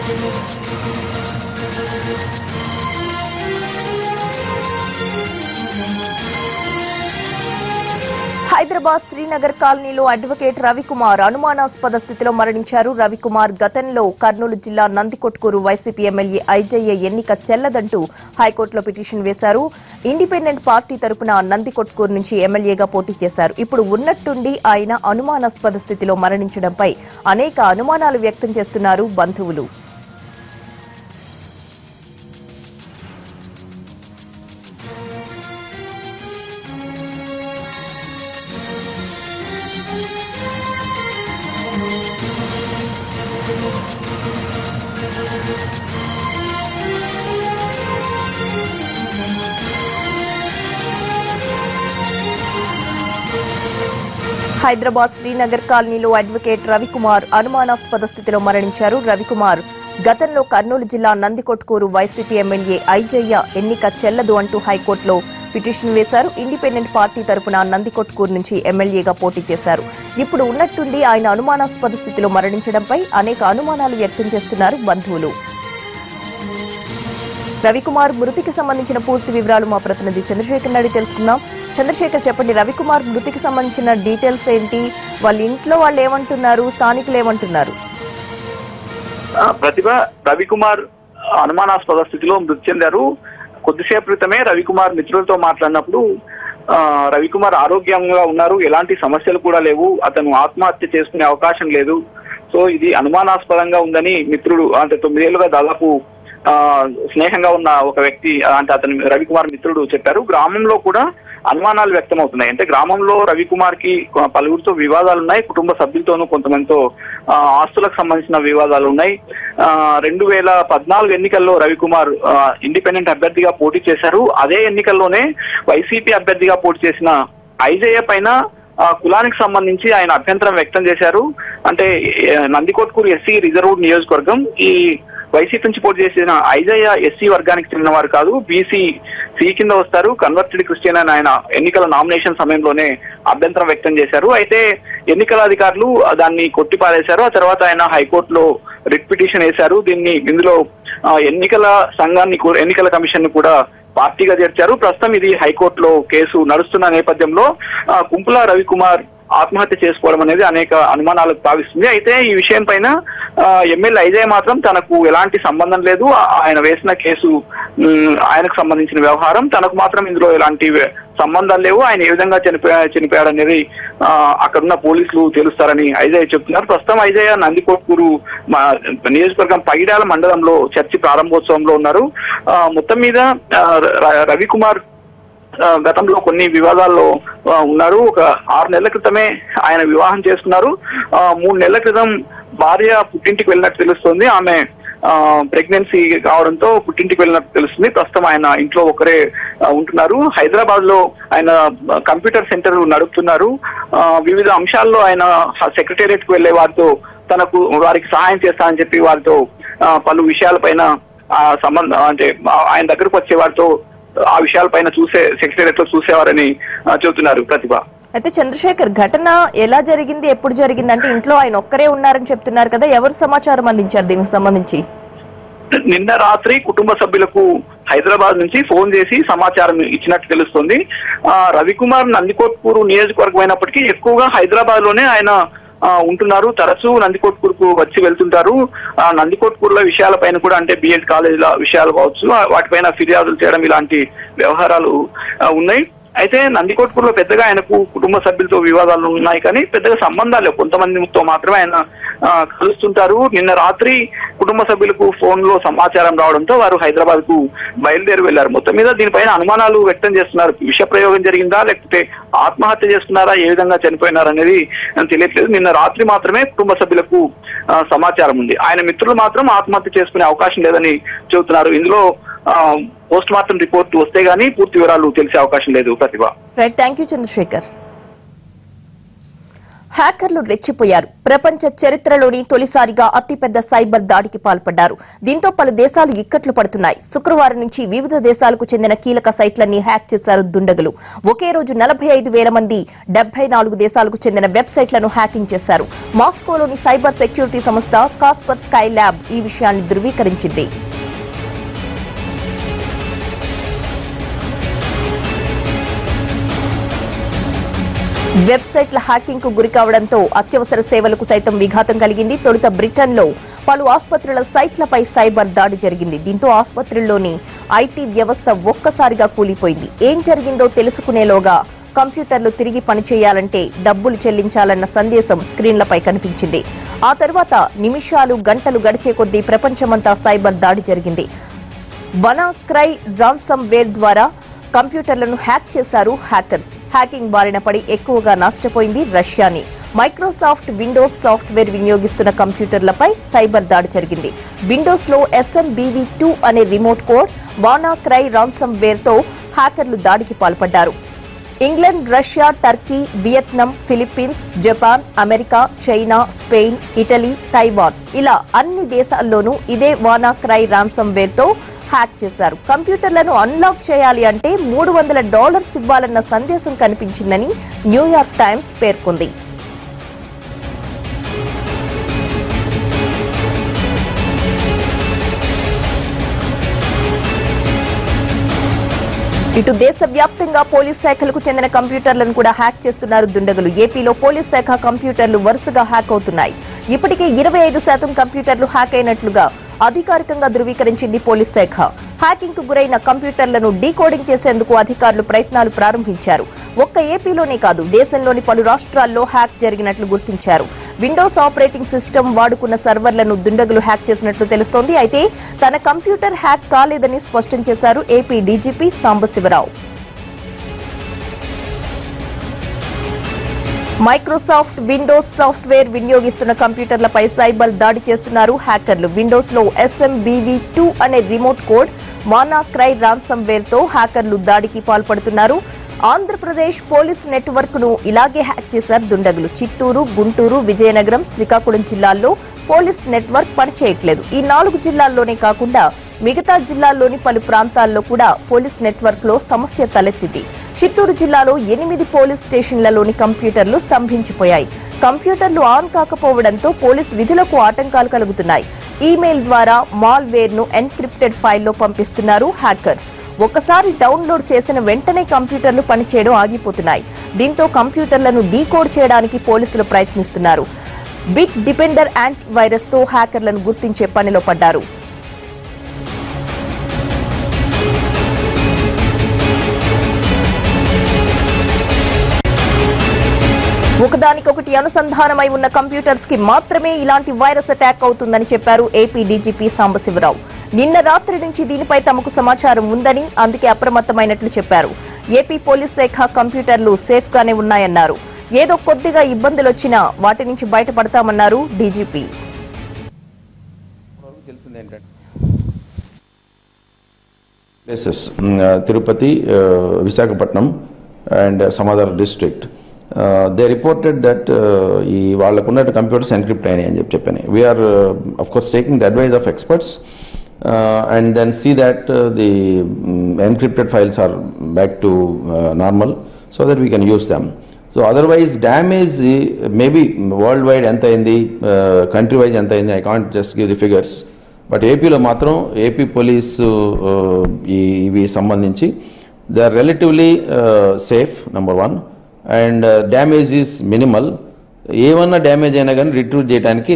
హైదరాబాద్ శ్రీనగర్ కాలనీలో అడ్వకేట్ రవికుమార్ అనుమానాస్పద స్థితిలో మరణించారు. రవికుమార్ గతంలో కర్నూలు జిల్లా నందికొట్కూరు వైసీపీ ఎమ్మెల్యే ఐజయ్య ఎన్నిక చెల్లదంటూ హైకోర్టులో పిటిషన్ వేశారు. ఇండిపెండెంట్ పార్టీ తరపున నందికొట్కూరు నుంచి ఎమ్మెల్యేగా పోటీ చేశారు. ఇప్పుడు ఉన్నట్టుండి ఆయన అనుమానాస్పద స్థితిలో మరణించడంపై అనేక అనుమానాలు వ్యక్తం చేస్తున్నారు బంధువులు. హైదరాబాద్ శ్రీనగర్ కాలనీలో అడ్వకేట్ రవికుమార్ అనుమానాస్పద స్థితిలో మరణించారు. రవికుమార్ గతంలో కర్నూలు జిల్లా నందికొట్కూరు వైసీపీ ఎమ్మెల్యే ఐజయ్య ఎన్నిక చెల్లదు అంటూ హైకోర్టులో పిటిషన్ వేశారు. ఇండిపెండెంట్ పార్టీ తరపున నందికొట్కూరు నుంచి ఎమ్మెల్యేగా పోటీ చేశారు. ఇప్పుడు ఉన్నట్టుండి ఆయన అనుమానాస్పద స్థితిలో మరణించడంపై అనేక అనుమానాలు వ్యక్తం చేస్తున్నారు బంధువులు. రవికుమార్ మృతికి సంబంధించిన పూర్తి వివరాలు మా ప్రతినిధి చంద్రశేఖర్ నాయుడు తెలుసుకుందాం. చంద్రశేఖర్, చెప్పండి, రవికుమార్ మృతికి సంబంధించిన డీటెయిల్స్ ఏంటి? వాళ్ళ ఇంట్లో వాళ్ళు ఏమంటున్నారు, స్థానికులు ఏమంటున్నారు? ప్రతిభ, రవికుమార్ అనుమానాస్పద స్థితిలో మృతి చెందారు. కొద్దిసేపు క్రితమే రవికుమార్ మిత్రులతో మాట్లాడినప్పుడు రవికుమార్ ఆరోగ్యంగా ఉన్నారు, ఎలాంటి సమస్యలు కూడా లేవు, అతను ఆత్మహత్య చేసుకునే అవకాశం లేదు, సో ఇది అనుమానాస్పదంగా ఉందని మిత్రుడు, అంటే 9 ఏళ్లుగా దాదాపు స్నేహంగా ఉన్న ఒక వ్యక్తి, అంటే అతను రవికుమార్ మిత్రుడు చెప్పారు. గ్రామంలో కూడా అనుమానాలు వ్యక్తం అవుతున్నాయి. అంటే గ్రామంలో రవికుమార్ కి పలువురితో వివాదాలు ఉన్నాయి, కుటుంబ సభ్యులతోనూ కొంతమందితో ఆస్తులకు సంబంధించిన వివాదాలు ఉన్నాయి. 2014 ఎన్నికల్లో రవికుమార్ ఇండిపెండెంట్ అభ్యర్థిగా పోటీ చేశారు. అదే ఎన్నికల్లోనే వైసీపీ అభ్యర్థిగా పోటీ చేసిన ఐజయ్య పైన కులానికి సంబంధించి ఆయన అభ్యంతరం వ్యక్తం చేశారు. అంటే నందికొట్కూరు ఎస్సీ రిజర్వ్డ్ నియోజకవర్గం, ఈ వైసీపీ నుంచి పోటీ చేసిన ఐజయ్య ఎస్సీ వర్గానికి చెందిన వారు కాదు, బీసీ సి కింద వస్తారు, కన్వర్టెడ్ క్రిస్టియన్ అని ఆయన ఎన్నికల నామినేషన్ సమయంలోనే అభ్యంతరం వ్యక్తం చేశారు. అయితే ఎన్నికల అధికారులు దాన్ని కొట్టిపారేశారు. ఆ తర్వాత ఆయన హైకోర్టులో రిట్ పిటిషన్ వేశారు. ఇందులో ఎన్నికల సంఘాన్ని, ఎన్నికల కమిషన్ ను కూడా పార్టీగా చేర్చారు. ప్రస్తుతం ఇది హైకోర్టులో కేసు నడుస్తున్న నేపథ్యంలో కుంపుల రవికుమార్ ఆత్మహత్య చేసుకోవడం అనేది అనేక అనుమానాలకు తావిస్తుంది. అయితే ఈ విషయం పైన ఎమ్మెల్యే ఐజయ్య మాత్రం తనకు ఎలాంటి సంబంధం లేదు, ఆయన వేసిన కేసు ఆయనకు సంబంధించిన వ్యవహారం, తనకు మాత్రం ఇందులో ఎలాంటి సంబంధాలు లేవు, ఆయన ఏ విధంగా చనిపోయాడనేది అక్కడున్న పోలీసులు తెలుస్తారని ఐజయ్య చెప్తున్నారు. ప్రస్తుతం ఐజయ్య నందికొట్కూరు నియోజకవర్గం పగిడాల మండలంలో చర్చి ప్రారంభోత్సవంలో ఉన్నారు. మొత్తం మీద రవికుమార్ గతంలో కొన్ని వివాదాల్లో ఉన్నారు. ఒక 6 నెలల క్రితమే ఆయన వివాహం చేసుకున్నారు. 3 నెలల క్రితం భార్య పుట్టింటికి వెళ్ళినట్టు తెలుస్తుంది. ఆమె ప్రెగ్నెన్సీ కావడంతో పుట్టింటికి వెళ్ళినట్టు తెలుస్తుంది. ప్రస్తుతం ఆయన ఇంట్లో ఒకరే ఉంటున్నారు. హైదరాబాద్ లో ఆయన కంప్యూటర్ సెంటర్ నడుపుతున్నారు. వివిధ అంశాల్లో ఆయన సెక్రటేరియట్ కు వెళ్లే వారితో వారికి సహాయం చేస్తానని చెప్పి వారితో పలు విషయాలపైన సంబంధం, అంటే ఆయన దగ్గరకు వచ్చే వారితో ఆ విషయాలపైన సెక్రటేరియట్ లో చూసేవారని చెబుతున్నారు. ప్రతిభ, అయితే చంద్రశేఖర్, ఘటన ఎలా జరిగింది, ఎప్పుడు జరిగింది? అంటే ఇంట్లో ఆయన ఒక్కరే ఉన్నారని చెప్తున్నారు కదా, ఎవరు సమాచారం అందించారు దీనికి సంబంధించి? నిన్న రాత్రి కుటుంబ సభ్యులకు హైదరాబాద్ నుంచి ఫోన్ చేసి సమాచారం ఇచ్చినట్టు తెలుస్తుంది. రవికుమార్ నందికొట్కూరు నియోజకవర్గం అయినప్పటికీ ఎక్కువగా హైదరాబాద్ లోనే ఆయన ఉంటున్నారు. తరచూ నందికొట్కూరుకు వచ్చి వెళ్తుంటారు. నందికొట్కూరుల విషయాలపైన కూడా, అంటే బిఎడ్ కాలేజీల విషయాలు కావచ్చు, వాటిపైన ఫిర్యాదులు చేయడం, ఇలాంటి వ్యవహారాలు ఉన్నాయి. అయితే నందికొట్కూరులో పెద్దగా ఆయనకు కుటుంబ సభ్యులతో వివాదాలు ఉన్నాయి, కానీ పెద్దగా సంబంధాలు కొంతమందితో మాత్రమే ఆయన కలుస్తుంటారు. నిన్న రాత్రి కుటుంబ సభ్యులకు ఫోన్ లో సమాచారం రావడంతో వారు హైదరాబాద్ కు బయలుదేరి వెళ్లారు. మొత్తం మీద దీనిపైన అనుమానాలు వ్యక్తం చేస్తున్నారు. విష ప్రయోగం జరిగిందా, లేకపోతే ఆత్మహత్య చేసుకున్నారా, ఏ విధంగా చనిపోయినారు అనేది తెలియట్లేదు. నిన్న రాత్రి మాత్రమే కుటుంబ సభ్యులకు సమాచారం ఉంది. ఆయన మిత్రులు మాత్రం ఆత్మహత్య చేసుకునే అవకాశం లేదని చెబుతున్నారు. ఇందులో పోస్ట్ మార్టం రిపోర్ట్ వస్తే గానీ పూర్తి వివరాలు తెలిసే అవకాశం లేదు. ప్రతిభ, రైట్, థ్యాంక్ యూ చంద్రశేఖర్. హ్యాకర్లు రెచ్చిపోయారు. ప్రపంచ చరిత్రలోని తొలిసారిగా అతిపెద్ద సైబర్ దాడికి పాల్పడ్డారు. దీంతో పలు దేశాలు ఇక్కట్లు పడుతున్నాయి. శుక్రవారం నుంచి వివిధ దేశాలకు చెందిన కీలక సైట్లన్నీ హ్యాక్ చేశారు దుండగులు. ఒకే రోజు 45,000 మంది 74 దేశాలకు చెందిన వెబ్సైట్లను హ్యాకింగ్ చేశారు. మాస్కోలోని సైబర్ సెక్యూరిటీ సంస్థ కాస్పర్ స్కై ల్యాబ్ ఈ విషయాన్ని ధృవీకరించింది. వెబ్సైట్ల హ్యాకింగ్ కు గురి కావడంతో అత్యవసర సేవలకు సైతం విఘాతం కలిగింది. తొలుత బ్రిటన్లో పలు ఆసుపత్రుల సైట్లపై సైబర్ దాడి జరిగింది. దీంతో ఆసుపత్రుల్లోని ఐటీ వ్యవస్థ ఒక్కసారిగా కూలిపోయింది. ఏం జరిగిందో తెలుసుకునేలోగా కంప్యూటర్లు తిరిగి పనిచేయాలంటే డబ్బులు చెల్లించాలన్న సందేశం స్క్రీన్లపై కనిపించింది. ఆ తర్వాత నిమిషాలు గంటలు గడిచే కొద్దీ ప్రపంచమంతా సైబర్ దాడి జరిగింది. వనాక్రై రాన్సమ్ వేర్ ద్వారా కంప్యూటర్లను హ్యాక్ చేశారు హ్యాకర్స్. హ్యాకింగ్ బారిన పడి ఎక్కువగా నష్టపోయింది రష్యాని. మైక్రోసాఫ్ట్ విండోస్ సాఫ్ట్వేర్ వినియోగిస్తున్న కంప్యూటర్లపై సైబర్ దాడి జరిగింది. విండోస్ లో SMBV2 అనే remote code WannaCry ransomware తో హ్యాకర్లు దాడికి పాల్పడ్డారు. England, Russia, Turkey, Vietnam, Philippines, Japan, America, China, Spain, Italy, Taiwan ఇలా అన్ని దేశాల్లోనూ ఇదే వానాక్రై రాన్సమ్ వేర్ తో హ్యాక్ చేశారు. కంప్యూటర్లను అన్లాక్ చేయాలి అంటే $300 ఇవ్వాలన్న సందేశం కనిపించిందని న్యూయార్క్ టైమ్స్ పేర్కొంది. ఇటు దేశవ్యాప్తంగా పోలీస్ శాఖలకు చెందిన కంప్యూటర్లను కూడా హ్యాక్ చేస్తున్నారు దుండగులు. ఏపీలో పోలీస్ శాఖ కంప్యూటర్లు వరుసగా హ్యాక్ అవుతున్నాయి. ఇప్పటికే 25% కంప్యూటర్లు హ్యాక్ అయినట్లుగా అధికారికంగా ధృవీకరించింది పోలీస్ శాఖ. హ్యాకింగ్ కు గురైన కంప్యూటర్లను డీకోడింగ్ చేసేందుకు అధికారులు ప్రయత్నాలు ప్రారంభించారు. ఒక్క ఏపీలోనే కాదు, దేశంలోని పలు రాష్ట్రాల్లో హ్యాక్ జరిగినట్లు గుర్తించారు. విండోస్ ఆపరేటింగ్ సిస్టమ్ వాడుకున్న సర్వర్లను దుండగులు హ్యాక్ చేసినట్లు తెలుస్తోంది. అయితే తన కంప్యూటర్ హ్యాక్ కాలేదని స్పష్టం చేశారు AP DGP Sambasivarao. Microsoft Windows software వినియోగిస్తున్న కంప్యూటర్లపై సైబర్ దాడి చేస్తున్నారు హ్యాకర్లు. విండోస్ లో SMBV2 అనే remote code WannaCry ransomware తో హ్యాకర్లు దాడికి పాల్పడుతున్నారు. ఆంధ్రప్రదేశ్ పోలీస్ నెట్వర్క్ ను ఇలాగే హ్యాక్ చేశారు దుండగులు. చిత్తూరు, గుంటూరు, విజయనగరం, శ్రీకాకుళం జిల్లాల్లో పోలీస్ నెట్వర్క్ పనిచేయట్లేదు. ఈ 4 జిల్లాల్లోనే కాకుండా మిగతా జిల్లాల్లోని పలు ప్రాంతాల్లో కూడా పోలీస్ నెట్వర్క్ లో సమస్య తలెత్తింది. చిత్తూరు జిల్లాలో 8 పోలీస్ స్టేషన్లలోని కంప్యూటర్లు స్తంభించిపోయాయి. కంప్యూటర్లు ఆన్ కాకపోవడంతో పోలీస్ విధులకు ఆటంకాలు కలుగుతున్నాయి. ఈమెయిల్ ద్వారా మాల్వేర్ ను ఎన్క్రిప్టెడ్ ఫైల్లో పంపిస్తున్నారు హ్యాకర్స్. ఒక్కసారి డౌన్లోడ్ చేసిన వెంటనే కంప్యూటర్లు పనిచేయడం ఆగిపోతున్నాయి. దీంతో కంప్యూటర్లను డీకోడ్ చేయడానికి పోలీసులు ప్రయత్నిస్తున్నారు. బిట్ డిపెండర్ యాంటీ వైరస్ తో హ్యాకర్లను గుర్తించే పనిలో పడ్డారు. ఒకదానికొకటి అనుసంధానమై ఉన్న కంప్యూటర్స్ కి మాత్రమే ఇలాంటి వైరస్ అటాక్ అవుతుందని చెప్పారు ఏపీ డీజీపీ సాంబశివరావు. నిన్న రాత్రి నుంచి దీనిపై తమకు సమాచారం ఉందని, అందుకే అప్రమత్తమైనట్లు చెప్పారు. ఏపీ పోలీస్ శాఖ కంప్యూటర్లు సేఫ్ గానే ఉన్నాయన్నారు. ఏదో కొద్దిగా ఇబ్బందులు వచ్చినా వాటి నుంచి బయటపడతామన్నారు DGP. Tirupati, Visakhapatnam and some other district. They reported that వాళ్ళకున్న కంప్యూటర్స్ ఎన్క్రిప్ట్ అయినాయి అని చెప్పని. We are of course taking the advice of experts and then see that the encrypted files are back to normal so that we can use them. So otherwise damage maybe worldwide ఎంత అయింది, country wise ఎంత అయింది, I can't just give the figures. But ఏపీలో మాత్రం AP police ఇవి సంబంధించి they are relatively safe, number one, and damage is minimal. ఏమన్నా damage అయినా కానీ రిట్రీవ్ చేయడానికి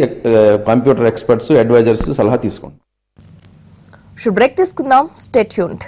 కంప్యూటర్ ఎక్స్పర్ట్స్, అడ్వైజర్స్ సలహా తీసుకోండి. బ్రేక్ తీసుకుందాం. Stay tuned.